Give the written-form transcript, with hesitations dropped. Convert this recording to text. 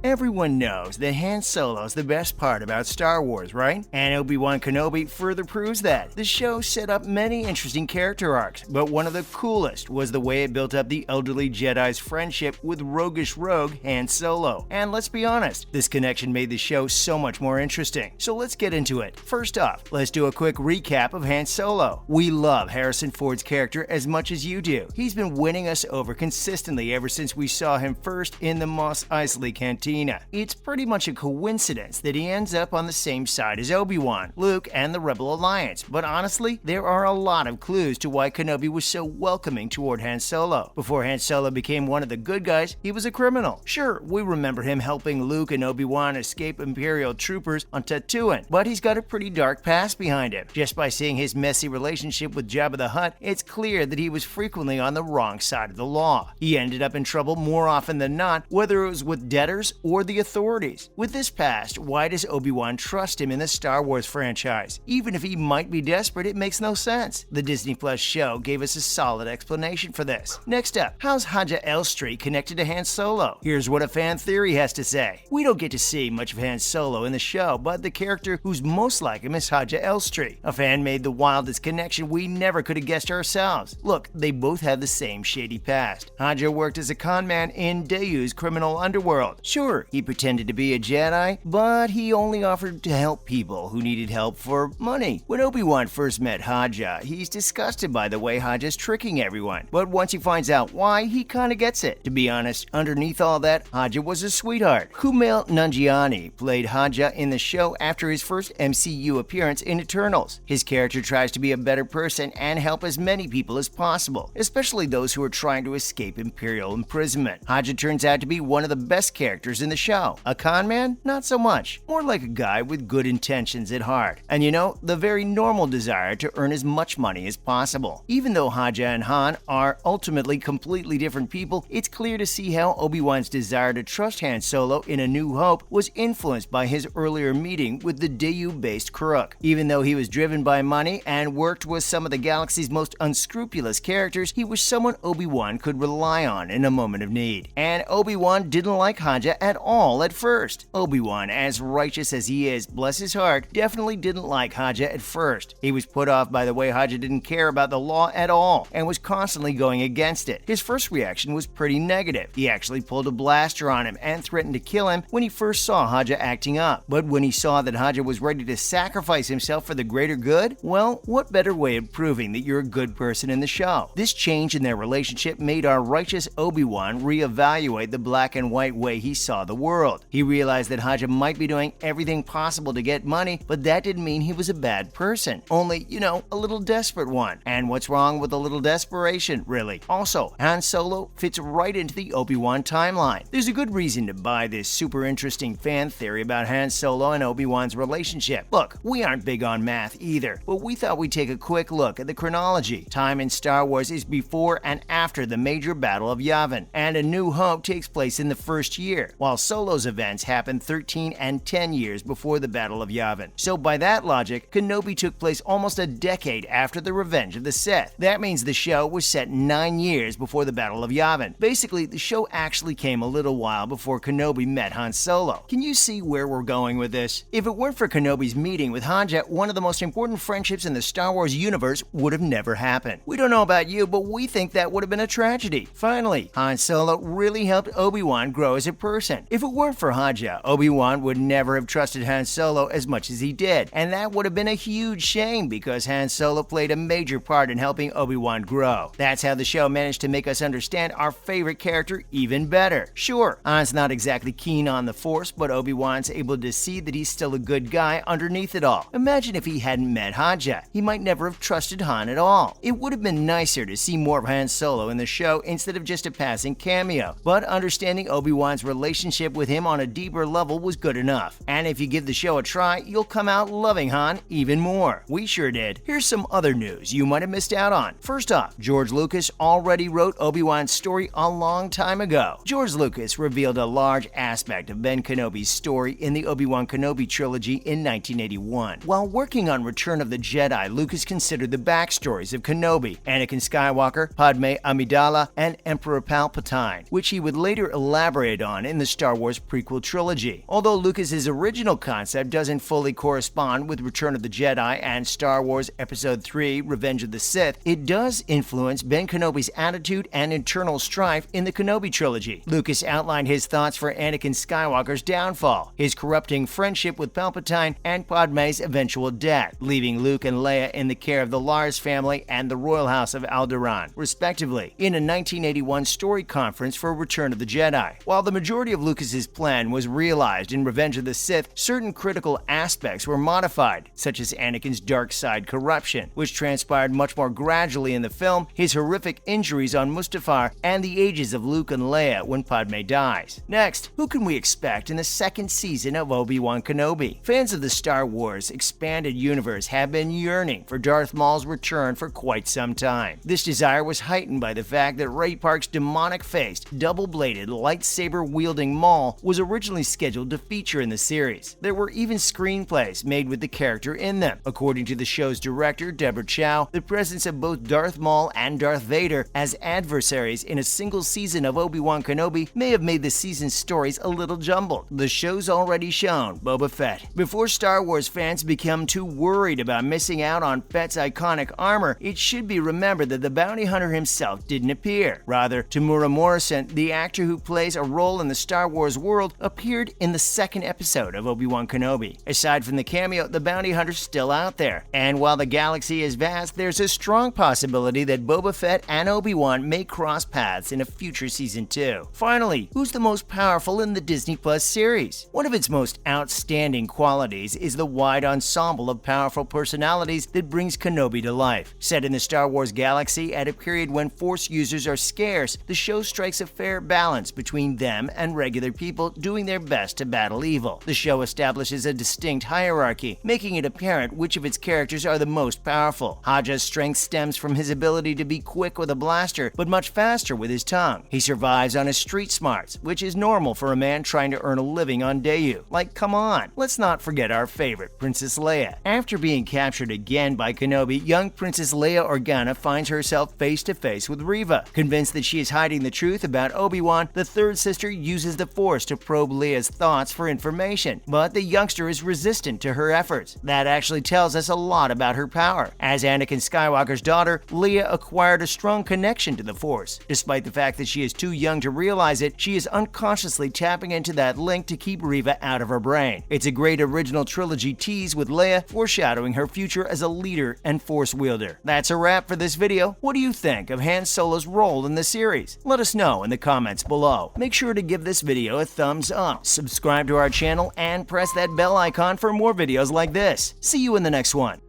Everyone knows that Han Solo's the best part about Star Wars, right? And Obi-Wan Kenobi further proves that. The show set up many interesting character arcs, but one of the coolest was the way it built up the elderly Jedi's friendship with roguish rogue Han Solo. And let's be honest, this connection made the show so much more interesting. So let's get into it. First off, let's do a quick recap of Han Solo. We love Harrison Ford's character as much as you do. He's been winning us over consistently ever since we saw him first in the Mos Eisley cantina. It's pretty much a coincidence that he ends up on the same side as Obi-Wan, Luke, and the Rebel Alliance, but honestly, there are a lot of clues to why Kenobi was so welcoming toward Han Solo. Before Han Solo became one of the good guys, he was a criminal. Sure, we remember him helping Luke and Obi-Wan escape Imperial troopers on Tatooine, but he's got a pretty dark past behind him. Just by seeing his messy relationship with Jabba the Hutt, it's clear that he was frequently on the wrong side of the law. He ended up in trouble more often than not, whether it was with debtors or the authorities. With this past, why does Obi-Wan trust him in the Star Wars franchise? Even if he might be desperate, it makes no sense. The Disney Plus show gave us a solid explanation for this. Next up, how's Haja Elstree connected to Han Solo? Here's what a fan theory has to say. We don't get to see much of Han Solo in the show, but the character who's most like him is Haja Elstree. A fan made the wildest connection we never could have guessed ourselves. Look, they both have the same shady past. Haja worked as a con man in Dayu's criminal underworld. Sure, he pretended to be a Jedi, but he only offered to help people who needed help for money. When Obi-Wan first met Haja, he's disgusted by the way Haja's tricking everyone. But once he finds out why, he kinda gets it. To be honest, underneath all that, Haja was a sweetheart. Kumail Nanjiani played Haja in the show after his first MCU appearance in Eternals. His character tries to be a better person and help as many people as possible, especially those who are trying to escape Imperial imprisonment. Haja turns out to be one of the best characters in the show. A con man? Not so much. More like a guy with good intentions at heart. And you know, the very normal desire to earn as much money as possible. Even though Haja and Han are ultimately completely different people, it's clear to see how Obi-Wan's desire to trust Han Solo in A New Hope was influenced by his earlier meeting with the Dayu-based crook. Even though he was driven by money and worked with some of the galaxy's most unscrupulous characters, he was someone Obi-Wan could rely on in a moment of need. And Obi-Wan didn't like Haja at all at first. Obi-Wan, as righteous as he is, bless his heart, definitely didn't like Haja at first. He was put off by the way Haja didn't care about the law at all and was constantly going against it. His first reaction was pretty negative. He actually pulled a blaster on him and threatened to kill him when he first saw Haja acting up. But when he saw that Haja was ready to sacrifice himself for the greater good, well, what better way of proving that you're a good person in the show? This change in their relationship made our righteous Obi-Wan reevaluate the black and white way he saw the world. He realized that Haja might be doing everything possible to get money, but that didn't mean he was a bad person. Only, you know, a little desperate one. And what's wrong with a little desperation, really? Also, Han Solo fits right into the Obi-Wan timeline. There's a good reason to buy this super interesting fan theory about Han Solo and Obi-Wan's relationship. Look, we aren't big on math either, but we thought we'd take a quick look at the chronology. Time in Star Wars is before and after the major Battle of Yavin, and A New Hope takes place in the first year, while Solo's events happen 13 and 10 years before the Battle of Yavin. So by that logic, Kenobi took place almost a decade after the Revenge of the Sith. That means the show was set 9 years before the Battle of Yavin. Basically, the show actually came a little while before Kenobi met Han Solo. Can you see where we're going with this? If it weren't for Kenobi's meeting with Haja, one of the most important friendships in the Star Wars universe would have never happened. We don't know about you, but we think that would have been a tragedy. Finally, Han Solo really helped Obi-Wan grow as a person. If it weren't for Haja, Obi-Wan would never have trusted Han Solo as much as he did, and that would have been a huge shame because Han Solo played a major part in helping Obi-Wan grow. That's how the show managed to make us understand our favorite character even better. Sure, Han's not exactly keen on the Force, but Obi-Wan's able to see that he's still a good guy underneath it all. Imagine if he hadn't met Haja. He might never have trusted Han at all. It would have been nicer to see more of Han Solo in the show instead of just a passing cameo, but understanding Obi-Wan's relationship with him on a deeper level was good enough. And if you give the show a try, you'll come out loving Han even more. We sure did. Here's some other news you might have missed out on. First off, George Lucas already wrote Obi-Wan's story a long time ago. George Lucas revealed a large aspect of Ben Kenobi's story in the Obi-Wan Kenobi trilogy in 1981. While working on Return of the Jedi, Lucas considered the backstories of Kenobi, Anakin Skywalker, Padme Amidala, and Emperor Palpatine, which he would later elaborate on in the Star Wars prequel trilogy. Although Lucas's original concept doesn't fully correspond with Return of the Jedi and Star Wars Episode 3 Revenge of the Sith, it does influence Ben Kenobi's attitude and internal strife in the Kenobi trilogy. Lucas outlined his thoughts for Anakin Skywalker's downfall, his corrupting friendship with Palpatine, and Padme's eventual death, leaving Luke and Leia in the care of the Lars family and the royal house of Alderaan, respectively, in a 1981 story conference for Return of the Jedi. While the majority of Lucas's plan was realized in Revenge of the Sith, certain critical aspects were modified, such as Anakin's dark side corruption, which transpired much more gradually in the film, his horrific injuries on Mustafar, and the ages of Luke and Leia when Padme dies. Next, who can we expect in the second season of Obi-Wan Kenobi? Fans of the Star Wars expanded universe have been yearning for Darth Maul's return for quite some time. This desire was heightened by the fact that Ray Park's demonic-faced, double-bladed, lightsaber-wielding Maul was originally scheduled to feature in the series. There were even screenplays made with the character in them. According to the show's director, Deborah Chow, the presence of both Darth Maul and Darth Vader as adversaries in a single season of Obi-Wan Kenobi may have made the season's stories a little jumbled. The show's already shown Boba Fett. Before Star Wars fans become too worried about missing out on Fett's iconic armor, it should be remembered that the bounty hunter himself didn't appear. Rather, Tamura Morrison, the actor who plays a role in the Star Wars world, appeared in the second episode of Obi-Wan Kenobi. Aside from the cameo, the bounty hunter's still out there. And while the galaxy is vast, there's a strong possibility that Boba Fett and Obi-Wan may cross paths in a future season 2. Finally, who's the most powerful in the Disney Plus series? One of its most outstanding qualities is the wide ensemble of powerful personalities that brings Kenobi to life. Set in the Star Wars galaxy at a period when Force users are scarce, the show strikes a fair balance between them and regular people doing their best to battle evil. The show establishes a distinct hierarchy, making it apparent which of its characters are the most powerful. Haja's strength stems from his ability to be quick with a blaster, but much faster with his tongue. He survives on his street smarts, which is normal for a man trying to earn a living on Dayu. Like, come on, let's not forget our favorite, Princess Leia. After being captured again by Kenobi, young Princess Leia Organa finds herself face to face with Reva. Convinced that she is hiding the truth about Obi-Wan, the third sister uses the Force to probe Leia's thoughts for information, but the youngster is resistant to her efforts. That actually tells us a lot about her power. As Anakin Skywalker's daughter, Leia acquired a strong connection to the Force. Despite the fact that she is too young to realize it, she is unconsciously tapping into that link to keep Reva out of her brain. It's a great original trilogy tease with Leia foreshadowing her future as a leader and Force wielder. That's a wrap for this video. What do you think of Han Solo's role in the series? Let us know in the comments below. Make sure to give this video a thumbs up, subscribe to our channel, and press that bell icon for more videos like this. See you in the next one.